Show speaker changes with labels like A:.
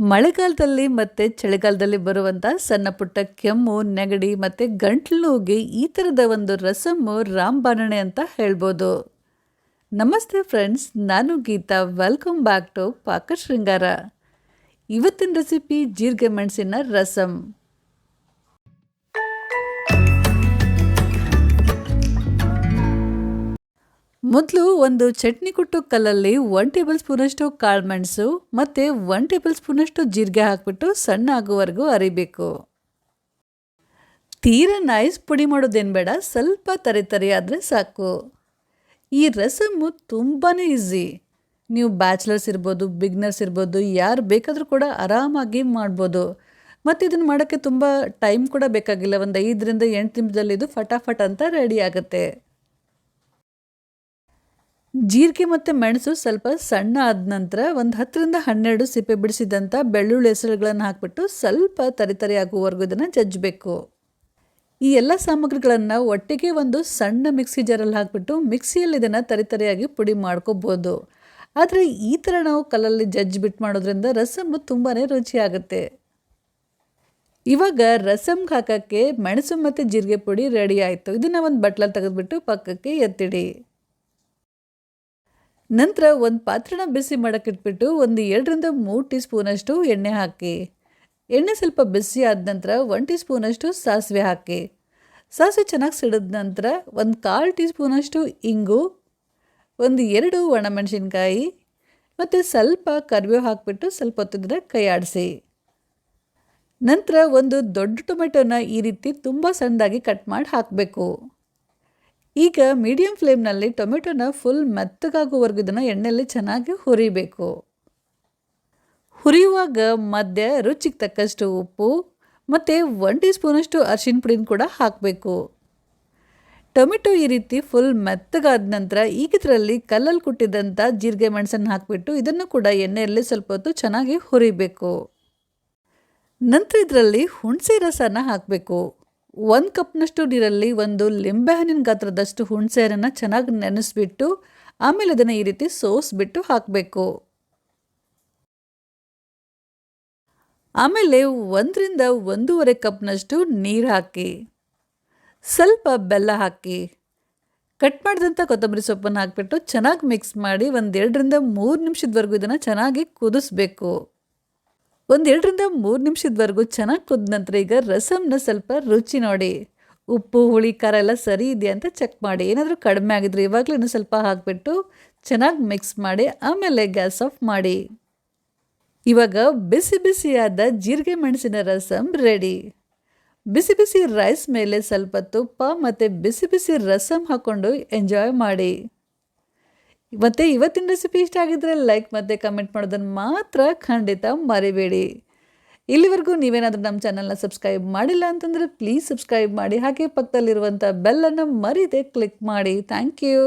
A: ಮಳೆಗಾಲದಲ್ಲಿ ಮತ್ತು ಚಳಿಗಾಲದಲ್ಲಿ ಬರುವಂಥ ಸಣ್ಣ ಪುಟ್ಟ ಕೆಮ್ಮು, ನೆಗಡಿ ಮತ್ತು ಗಂಟ್ಲು ನೋವಿಗೆ ಈ ಥರದ ಒಂದು ರಸಮ್ಮು ರಾಮಬಾಣನೆ ಅಂತ ಹೇಳ್ಬೋದು. ನಮಸ್ತೆ ಫ್ರೆಂಡ್ಸ್, ನಾನು Geetha. Welcome back to Pakashringara. ಇವತ್ತಿನ ರೆಸಿಪಿ ಜೀರಿಗೆ ಮೆಣಸಿನ ರಸಮ್. ಮೊದಲು ಒಂದು ಚಟ್ನಿ ಕುಟ್ಟು ಕಲ್ಲಲ್ಲಿ 1 ಟೇಬಲ್ ಸ್ಪೂನಷ್ಟು ಕಾಳು ಮೆಣಸು ಮತ್ತು 1 ಟೇಬಲ್ ಸ್ಪೂನಷ್ಟು ಜೀರಿಗೆ ಹಾಕಿಬಿಟ್ಟು ಸಣ್ಣ ಆಗುವವರೆಗೂ ಅರಿಬೇಕು. ತೀರಾ ನೈಸ್ ಪುಡಿ ಮಾಡೋದೇನು ಬೇಡ, ಸ್ವಲ್ಪ ತರಿ ಆದರೆ ಸಾಕು. ಈ ರಸಮ್ಮು ತುಂಬಾ ಈಸಿ. ನೀವು ಬ್ಯಾಚುಲರ್ಸ್ ಇರ್ಬೋದು, ಬಿಗ್ನರ್ಸ್ ಇರ್ಬೋದು, ಯಾರು ಬೇಕಾದರೂ ಕೂಡ ಆರಾಮಾಗಿ ಮಾಡ್ಬೋದು. ಮತ್ತು ಇದನ್ನು ಮಾಡೋಕ್ಕೆ ತುಂಬ ಟೈಮ್ ಕೂಡ ಬೇಕಾಗಿಲ್ಲ. ಒಂದು 5 ರಿಂದ 8 ನಿಮಿಷದಲ್ಲಿ ಇದು ಫಟಾಫಟ್ ಅಂತ ರೆಡಿ ಆಗುತ್ತೆ. ಜೀರಿಗೆ ಮತ್ತು ಮೆಣಸು ಸ್ವಲ್ಪ ಸಣ್ಣ ಆದ ನಂತರ ಒಂದು 10 ರಿಂದ 12 ಸಿಪ್ಪೆ ಬಿಡಿಸಿದಂಥ ಬೆಳ್ಳುಳ್ಳಿ ಹೆಸರುಗಳನ್ನು ಹಾಕಿಬಿಟ್ಟು ಸ್ವಲ್ಪ ತರಿ ಆಗುವವರೆಗೂ ಇದನ್ನು ಜಜ್ಜಬೇಕು. ಈ ಎಲ್ಲ ಸಾಮಗ್ರಿಗಳನ್ನು ಒಟ್ಟಿಗೆ ಒಂದು ಸಣ್ಣ ಮಿಕ್ಸಿ ಜಾರಲ್ಲಿ ಹಾಕಿಬಿಟ್ಟು ಮಿಕ್ಸಿಯಲ್ಲಿ ಇದನ್ನು ತರಿಯಾಗಿ ಪುಡಿ ಮಾಡ್ಕೋಬೋದು. ಆದರೆ ಈ ಥರ ನಾವು ಕಲ್ಲಲ್ಲಿ ಜಜ್ಜಿಬಿಟ್ಟು ಮಾಡೋದ್ರಿಂದ ರಸಮ್ಮು ತುಂಬಾ ರುಚಿಯಾಗುತ್ತೆ. ಇವಾಗ ರಸಮ್ಗೆ ಹಾಕೋಕ್ಕೆ ಮೆಣಸು ಮತ್ತು ಜೀರಿಗೆ ಪುಡಿ ರೆಡಿ ಆಯಿತು. ಇದನ್ನು ಒಂದು ಬಟ್ಲಲ್ಲಿ ತೆಗೆದುಬಿಟ್ಟು ಪಕ್ಕಕ್ಕೆ ಎತ್ತಿಡಿ. ನಂತರ ಒಂದು ಪಾತ್ರೆನ ಬಿಸಿ ಮಾಡೋಕ್ಕಿಟ್ಬಿಟ್ಟು ಒಂದು 2 ರಿಂದ 3 ಟೀ ಸ್ಪೂನಷ್ಟು ಎಣ್ಣೆ ಹಾಕಿ. ಎಣ್ಣೆ ಸ್ವಲ್ಪ ಬಿಸಿ ಆದ ನಂತರ 1 ಟೀ ಸ್ಪೂನಷ್ಟು ಸಾಸಿವೆ ಹಾಕಿ. ಸಾಸಿವೆ ಚೆನ್ನಾಗಿ ಸಿಡಿದ ನಂತರ ಒಂದು 1/4 ಟೀ ಸ್ಪೂನಷ್ಟು ಇಂಗು, ಒಂದು 2 ಒಣಮೆಣಸಿನ್ಕಾಯಿ ಮತ್ತು ಸ್ವಲ್ಪ ಕರಿಬೇವು ಹಾಕಿಬಿಟ್ಟು ಸ್ವಲ್ಪ ಹೊತ್ತಿದ್ರೆ ಕೈ ಆಡಿಸಿ. ನಂತರ ಒಂದು ದೊಡ್ಡ ಟೊಮೆಟೊನ ಈ ರೀತಿ ತುಂಬ ಸಣ್ಣದಾಗಿ ಕಟ್ ಮಾಡಿ ಹಾಕಬೇಕು. ಈಗ ಮೀಡಿಯಮ್ ಫ್ಲೇಮ್ನಲ್ಲಿ ಟೊಮೆಟೊನ ಫುಲ್ ಮೆತ್ತಗಾಗುವವರೆಗೂ ಇದನ್ನು ಎಣ್ಣೆಯಲ್ಲಿ ಚೆನ್ನಾಗಿ ಹುರಿಬೇಕು. ಹುರಿಯುವಾಗ ಮಧ್ಯೆ ರುಚಿಗೆ ತಕ್ಕಷ್ಟು ಉಪ್ಪು ಮತ್ತು 1 ಟೀ ಸ್ಪೂನಷ್ಟು ಅರಿಶಿನ ಪುಡಿನ ಕೂಡ ಹಾಕಬೇಕು. ಟೊಮೆಟೊ ಈ ರೀತಿ ಫುಲ್ ಮೆತ್ತಗಾದ ನಂತರ ಈಗ ಇದರಲ್ಲಿ ಕಲ್ಲಲ್ಲಿ ಕುಟ್ಟಿದಂಥ ಜೀರಿಗೆ ಮೆಣಸನ್ನು ಹಾಕಿಬಿಟ್ಟು ಇದನ್ನು ಕೂಡ ಎಣ್ಣೆಯಲ್ಲಿ ಸ್ವಲ್ಪ ಹೊತ್ತು ಚೆನ್ನಾಗಿ ಹುರಿಬೇಕು. ನಂತರ ಇದರಲ್ಲಿ ಹುಣಸೆ ರಸನ ಹಾಕಬೇಕು. 1 ಕಪ್ನಷ್ಟು ನೀರಲ್ಲಿ ಒಂದು ಲಿಂಬೆಹಣ್ಣಿನ ಗಾತ್ರದಷ್ಟು ಹುಣಸೆ ಹಣ್ಣನ್ನು ಚೆನ್ನಾಗಿ ನೆನೆಸ್ಬಿಟ್ಟು ಆಮೇಲೆ ಅದನ್ನು ಈ ರೀತಿ ಸೋಸ್ಬಿಟ್ಟು ಹಾಕಬೇಕು. ಆಮೇಲೆ 1 ರಿಂದ 1.5 ಕಪ್ನಷ್ಟು ನೀರು ಹಾಕಿ, ಸ್ವಲ್ಪ ಬೆಲ್ಲ ಹಾಕಿ, ಕಟ್ ಮಾಡಿದಂಥ ಕೊತ್ತಂಬರಿ ಸೊಪ್ಪನ್ನು ಹಾಕಿಬಿಟ್ಟು ಚೆನ್ನಾಗಿ ಮಿಕ್ಸ್ ಮಾಡಿ ಒಂದು 2 ರಿಂದ 3 ನಿಮಿಷದವರೆಗೂ ಇದನ್ನು ಚೆನ್ನಾಗಿ ಕುದಿಸ್ಬೇಕು. ಒಂದು 2 ರಿಂದ 3 ನಿಮಿಷದವರೆಗೂ ಚೆನ್ನಾಗಿ ಕುದ ನಂತರ ಈಗ ರಸಮ್ನ ಸ್ವಲ್ಪ ರುಚಿ ನೋಡಿ. ಉಪ್ಪು, ಹುಳಿ, ಖಾರ ಎಲ್ಲ ಸರಿ ಇದೆಯಾ ಅಂತ ಚೆಕ್ ಮಾಡಿ. ಏನಾದರೂ ಕಡಿಮೆ ಆಗಿದ್ರೆ ಇವಾಗಲೂ ಇನ್ನೂ ಸ್ವಲ್ಪ ಹಾಕಿಬಿಟ್ಟು ಚೆನ್ನಾಗಿ ಮಿಕ್ಸ್ ಮಾಡಿ ಆಮೇಲೆ ಗ್ಯಾಸ್ ಆಫ್ ಮಾಡಿ. ಇವಾಗ ಬಿಸಿ ಬಿಸಿಯಾದ ಜೀರಿಗೆ ಮೆಣಸಿನ ರಸಮ್ ರೆಡಿ. ಬಿಸಿ ಬಿಸಿ ರೈಸ್ ಮೇಲೆ ಸ್ವಲ್ಪ ತುಪ್ಪ ಮತ್ತು ಬಿಸಿ ಬಿಸಿ ರಸಮ್ ಹಾಕ್ಕೊಂಡು ಎಂಜಾಯ್ ಮಾಡಿ. ಮತ್ತು ಇವತ್ತಿನ ರೆಸಿಪಿ ಇಷ್ಟ ಆಗಿದ್ದರೆ ಲೈಕ್ ಮತ್ತು ಕಮೆಂಟ್ ಮಾಡೋದನ್ನು ಮಾತ್ರ ಖಂಡಿತ ಮರಿಬೇಡಿ. ಇಲ್ಲಿವರೆಗೂ ನೀವೇನಾದರೂ ನಮ್ಮ ಚಾನಲ್ನ ಸಬ್ಸ್ಕ್ರೈಬ್ ಮಾಡಿಲ್ಲ ಅಂತಂದರೆ ಪ್ಲೀಸ್ ಸಬ್ಸ್ಕ್ರೈಬ್ ಮಾಡಿ. ಹಾಗೆ ಪಕ್ಕದಲ್ಲಿರುವಂಥ ಬೆಲ್ಲನ್ನು ಮರೀದೆ ಕ್ಲಿಕ್ ಮಾಡಿ. Thank you.